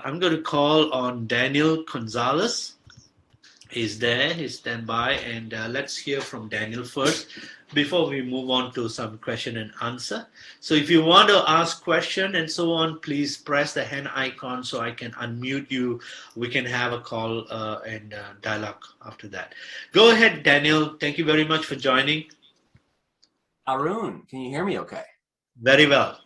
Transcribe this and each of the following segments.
I'm going to call on Daniel Gonzalez. He's there, he's standby, and let's hear from Daniel first before we move on to some question and answer. So, if you want to ask question and so on, please press the hand icon so I can unmute you. We can have a call and dialogue after that. Go ahead, Daniel. Thank you very much for joining. Arun, can you hear me okay? Very well.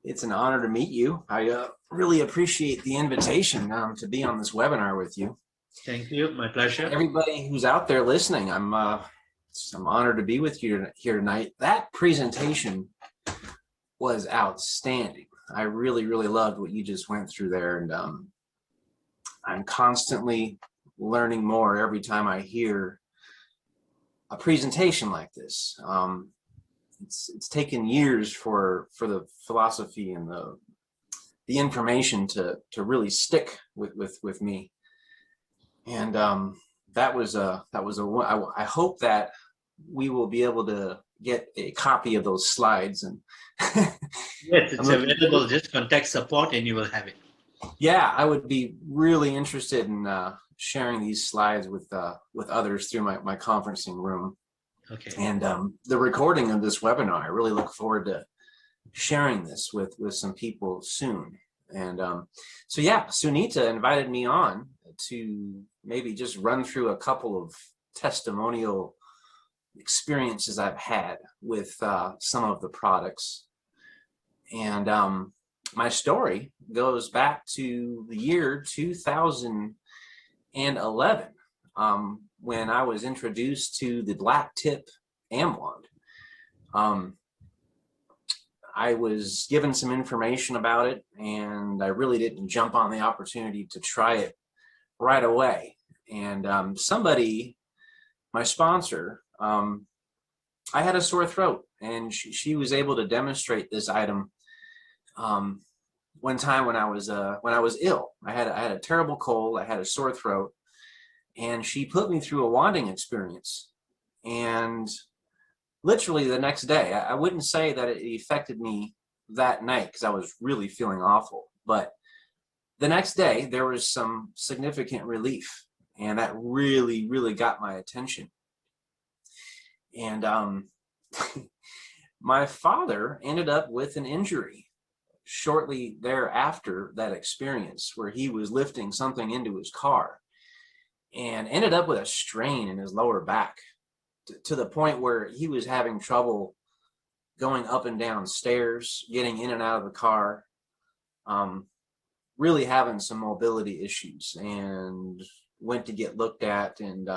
It's an honor to meet you. I really appreciate the invitation to be on this webinar with you. Thank you. My pleasure. Everybody who's out there listening, I'm honored to be with you here tonight. That presentation was outstanding. I really loved what you just went through there, and I'm constantly learning more every time I hear a presentation like this. It's taken years for the philosophy and the information to really stick with me. And I hope that we will be able to get a copy of those slides. And yes, it's available. Just contact support and you will have it. Yeah, I would be really interested in sharing these slides with others through my conferencing room. Okay. And the recording of this webinar, I really look forward to sharing this with some people soon. And so yeah, Sunita invited me on to maybe just run through a couple of testimonial experiences I've had with some of the products. And my story goes back to the year 2011, when I was introduced to the black tip Amwand. I was given some information about it, and I really didn't jump on the opportunity to try it right away. And somebody, my sponsor, I had a sore throat, and she was able to demonstrate this item one time when I was ill. I had a terrible cold. I had a sore throat. And she put me through a wanding experience. And literally the next day, I wouldn't say that it affected me that night because I was really feeling awful. But the next day, there was some significant relief. And that really got my attention. And my father ended up with an injury shortly thereafter that experience, where he was lifting something into his car and ended up with a strain in his lower back to the point where he was having trouble going up and down stairs, getting in and out of the car, really having some mobility issues, and went to get looked at, and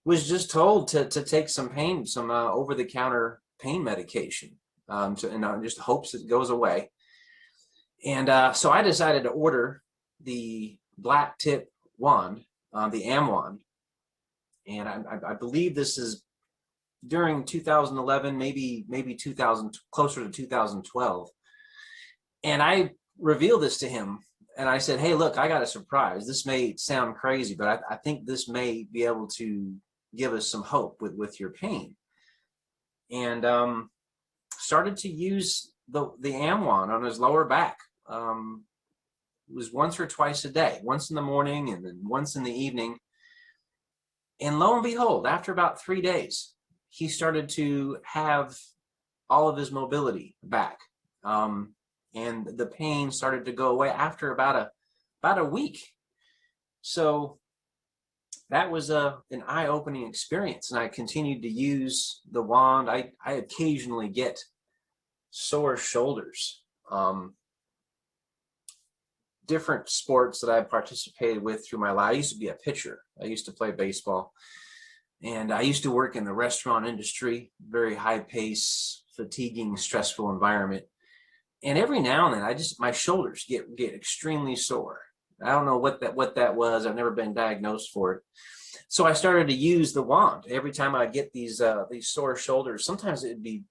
was just told to take some over-the-counter pain medication, and just hopes it goes away. And so I decided to order the black tip wand, the Amwand, and I believe this is during 2011, maybe 2000, closer to 2012. And I revealed this to him, and I said, "Hey, look, I got a surprise. This may sound crazy, but I think this may be able to give us some hope with your pain." And started to use the Amwand on his lower back. It was once or twice a day, once in the morning and then once in the evening. And lo and behold, after about 3 days, he started to have all of his mobility back. And the pain started to go away after about a week. So that was an eye-opening experience. And I continued to use the wand. I occasionally get sore shoulders. Different sports that I participated with through my life. I used to be a pitcher. I used to play baseball. And I used to work in the restaurant industry, very high pace, fatiguing, stressful environment. And every now and then my shoulders get extremely sore. I don't know what that was. I've never been diagnosed for it. So I started to use the wand. Every time I get these sore shoulders, sometimes the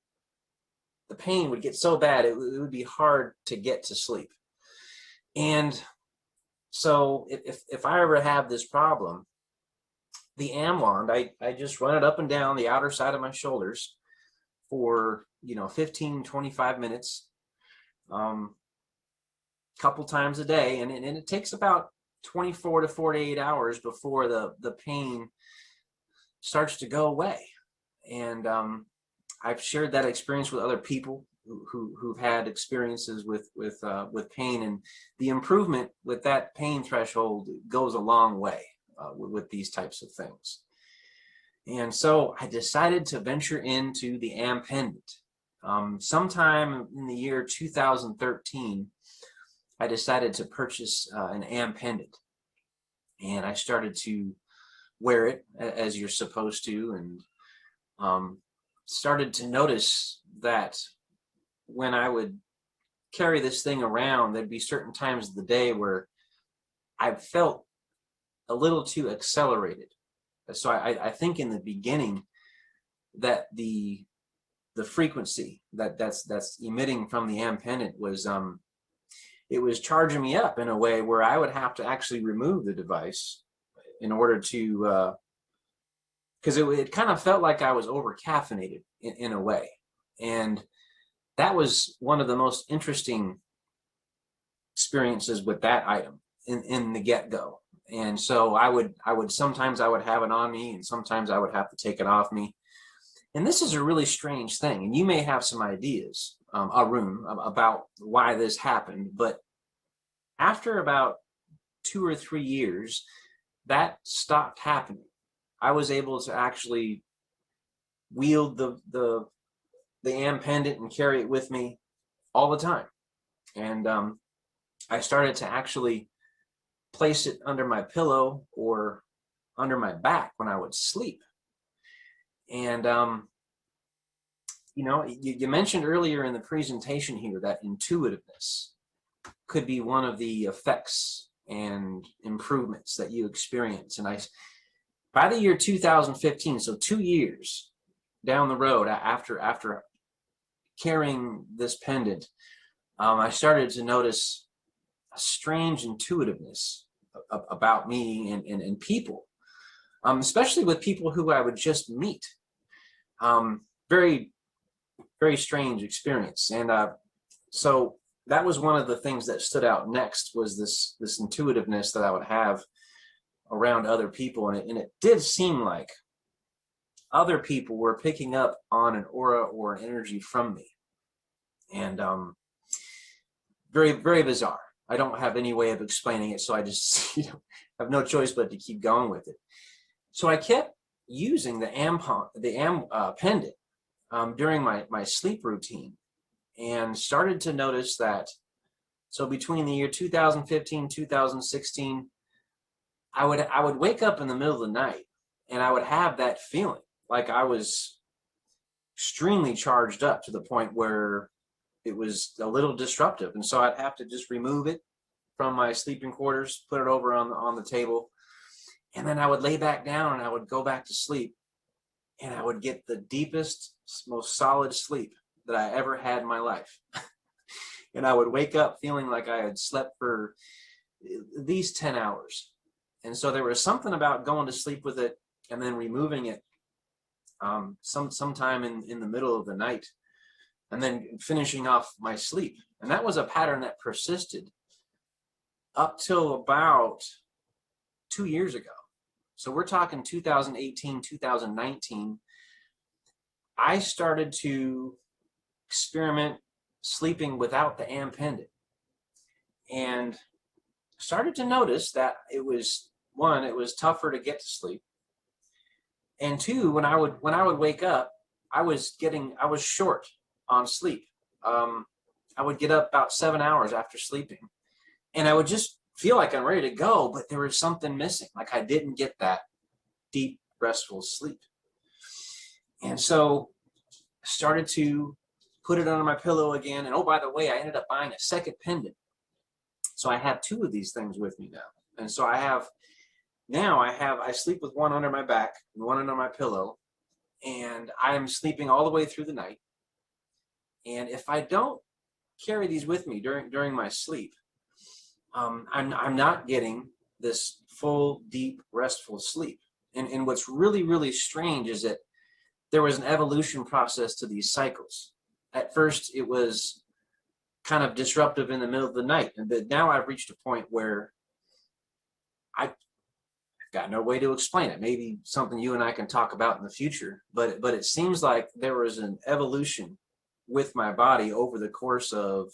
pain would get so bad it would be hard to get to sleep. And so if I ever have this problem, the Amwand, I just run it up and down the outer side of my shoulders for 15, 25 minutes. couple times a day, and it takes about 24 to 48 hours before the pain starts to go away. And I've shared that experience with other people who've had experiences with pain, and the improvement with that pain threshold goes a long way with these types of things. And so I decided to venture into the AM pendant. Sometime in the year 2013, I decided to purchase an AM pendant, and I started to wear it as you're supposed to, and started to notice that when I would carry this thing around, there'd be certain times of the day where I felt a little too accelerated. So I think in the beginning that the frequency that's emitting from the AM pendant was it was charging me up in a way where I would have to actually remove the device in order to because it kind of felt like I was over caffeinated in a way. And that was one of the most interesting experiences with that item in the get-go. And so I would sometimes I would have it on me, and sometimes I would have to take it off me. And this is a really strange thing, and you may have some ideas, Arun, about why this happened. But after about 2 or 3 years, that stopped happening. I was able to actually wield the AM pendant and carry it with me all the time. And I started to actually place it under my pillow or under my back when I would sleep. And you mentioned earlier in the presentation here that intuitiveness could be one of the effects and improvements that you experience. And by the year 2015, so 2 years down the road after carrying this pendant, I started to notice a strange intuitiveness about me and people, especially with people who I would just meet. Very, very strange experience. And so that was one of the things that stood out next, was this intuitiveness that I would have around other people. And it did seem like other people were picking up on an aura or an energy from me. And very, very bizarre. I don't have any way of explaining it, so I just have no choice but to keep going with it. So I kept using the AM pendant during my sleep routine, and started to notice that. So between the year 2015, 2016, I would wake up in the middle of the night, and I would have that feeling like I was extremely charged up to the point where it was a little disruptive. And so I'd have to just remove it from my sleeping quarters, put it over on the table, and then I would lay back down and I would go back to sleep, and I would get the deepest, most solid sleep that I ever had in my life. And I would wake up feeling like I had slept for at least 10 hours. And so there was something about going to sleep with it and then removing it sometime in the middle of the night, and then finishing off my sleep. And that was a pattern that persisted up till about 2 years ago. So we're talking 2018, 2019. I started to experiment sleeping without the AM pendant, and started to notice that it was tougher to get to sleep. And two, when I would wake up, I was short on sleep. I would get up about 7 hours after sleeping, and I would just feel like I'm ready to go, but there was something missing. Like I didn't get that deep, restful sleep. And so I started to put it under my pillow again. And oh, by the way, I ended up buying a second pendant. So I have two of these things with me now. And so I sleep with one under my back and one under my pillow, and I'm sleeping all the way through the night. And if I don't carry these with me during my sleep, I'm not getting this full, deep, restful sleep. And what's really, really strange is that there was an evolution process to these cycles. At first, it was kind of disruptive in the middle of the night. But now I've reached a point where I've got no way to explain it. Maybe something you and I can talk about in the future. But it seems like there was an evolution with my body over the course of,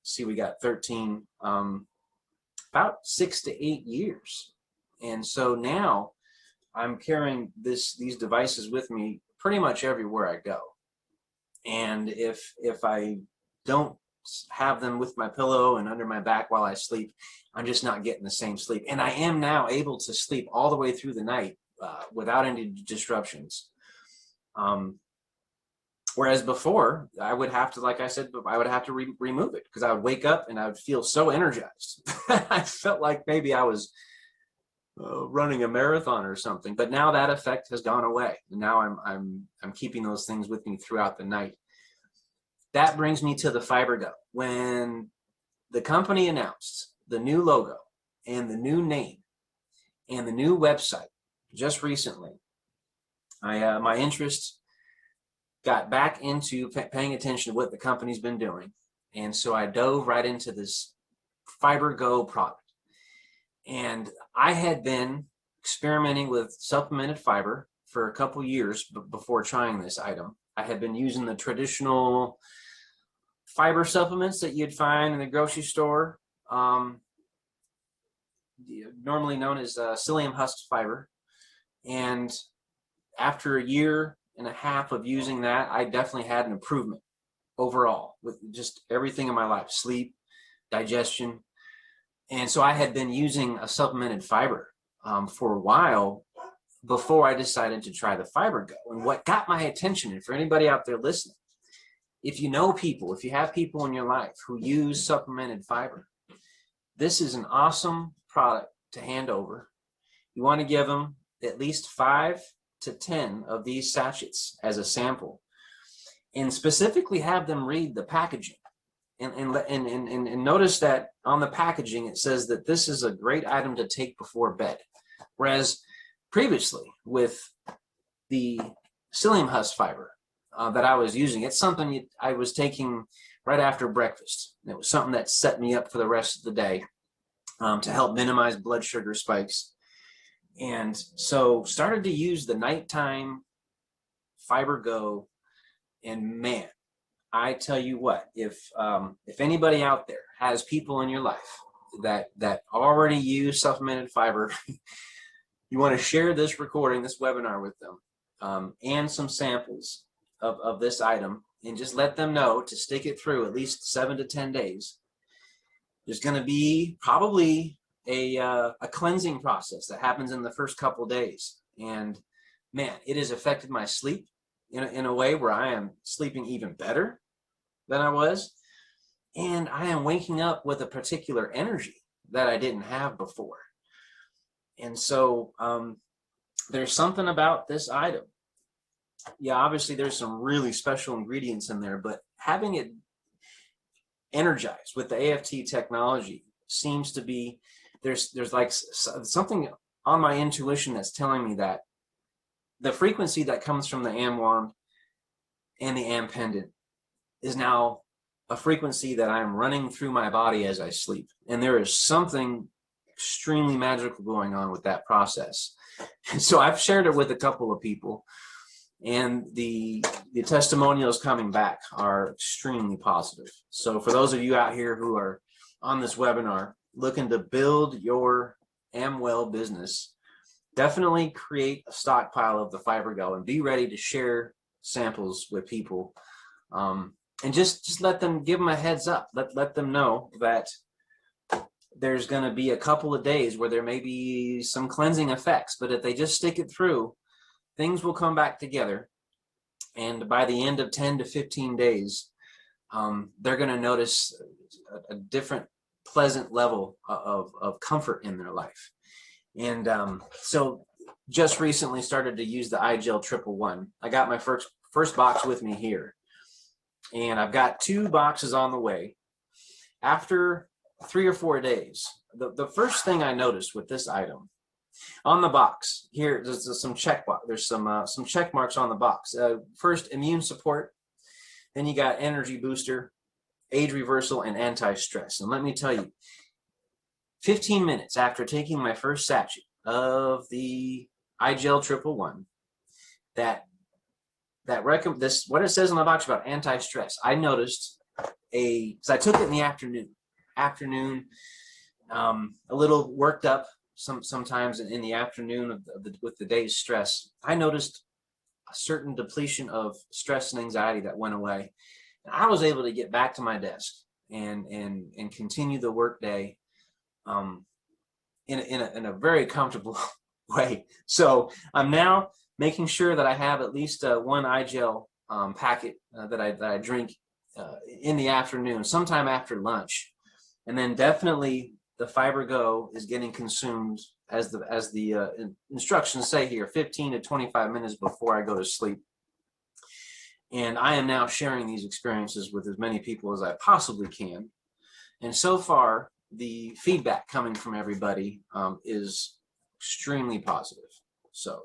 see, we got 13, about 6 to 8 years. And so now I'm carrying these devices with me pretty much everywhere I go. And if I don't have them with my pillow and under my back while I sleep, I'm just not getting the same sleep. And I am now able to sleep all the way through the night without any disruptions. Whereas before, I would have to, like I said, I would have to remove it, because I would wake up and I would feel so energized. I felt like maybe I was running a marathon or something. But now that effect has gone away. And now I'm keeping those things with me throughout the night. That brings me to the FiberGo. When the company announced the new logo and the new name and the new website just recently, my interest got back into paying attention to what the company's been doing. And so I dove right into this FiberGo product. And I had been experimenting with supplemented fiber for a couple years before trying this item. I had been using the traditional fiber supplements that you'd find in the grocery store, normally known as psyllium husk fiber. And after a year and a half of using that, I definitely had an improvement overall with just everything in my life: sleep, digestion. And so I had been using a supplemented fiber for a while before I decided to try the FiberGo. And what got my attention, and for anybody out there listening, if you know people, if you have people in your life who use supplemented fiber, this is an awesome product to hand over. You want to give them at least 5 to 10 of these sachets as a sample, and specifically have them read the packaging. And notice that on the packaging, it says that this is a great item to take before bed. Whereas previously with the psyllium husk fiber that I was using, it's something I was taking right after breakfast. It was something that set me up for the rest of the day to help minimize blood sugar spikes. And so started to use the nighttime FiberGo, and man, I tell you what, if anybody out there has people in your life that already use supplemented fiber, you want to share this recording, this webinar with them, and some samples of this item, and just let them know to stick it through at least 7 to 10 days. There's going to be probably a cleansing process that happens in the first couple of days. And man, it has affected my sleep in a way where I am sleeping even better than I was. And I am waking up with a particular energy that I didn't have before. And so there's something about this item. Yeah, obviously there's some really special ingredients in there, but having it energized with the AFT technology seems to be, there's like something on my intuition that's telling me that the frequency that comes from the AM wand and the AM pendant is now a frequency that I'm running through my body as I sleep. And there is something extremely magical going on with that process. And so I've shared it with a couple of people, and the testimonials coming back are extremely positive. So for those of you out here who are on this webinar looking to build your Amwell business, definitely create a stockpile of the FiberGo and be ready to share samples with people. And just let them, give them a heads up. Let them know that there's going to be a couple of days where there may be some cleansing effects, but if they just stick it through, things will come back together. And by the end of 10 to 15 days, they're going to notice a different pleasant level of comfort in their life. And so just recently started to use the iGel 111. I got my first box with me here, and I've got 2 boxes on the way. After 3 or 4 days, the first thing I noticed with this item on the box here, there's some check box. There's some check marks on the box. First, immune support. Then you got energy booster, age reversal, and anti-stress. And let me tell you, 15 minutes after taking my first sachet of the iGel 111, this what it says on the box about anti-stress, I noticed because I took it in the afternoon, a little worked up sometimes in the afternoon with the day's stress. I noticed a certain depletion of stress and anxiety that went away. And I was able to get back to my desk and continue the workday in a very comfortable way. So I'm now making sure that I have at least one iGel packet that I drink in the afternoon, sometime after lunch, and then definitely the Fiber Go is getting consumed as the instructions say here, 15 to 25 minutes before I go to sleep. And I am now sharing these experiences with as many people as I possibly can. And so far, the feedback coming from everybody is extremely positive. So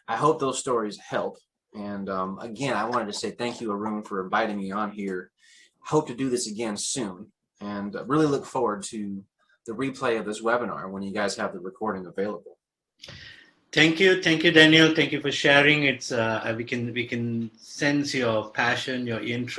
I hope those stories help. And again, I wanted to say thank you, Arun, for inviting me on here. Hope to do this again soon, and really look forward to the replay of this webinar when you guys have the recording available. Thank you, Daniel. Thank you for sharing. It's we can sense your passion, your interest.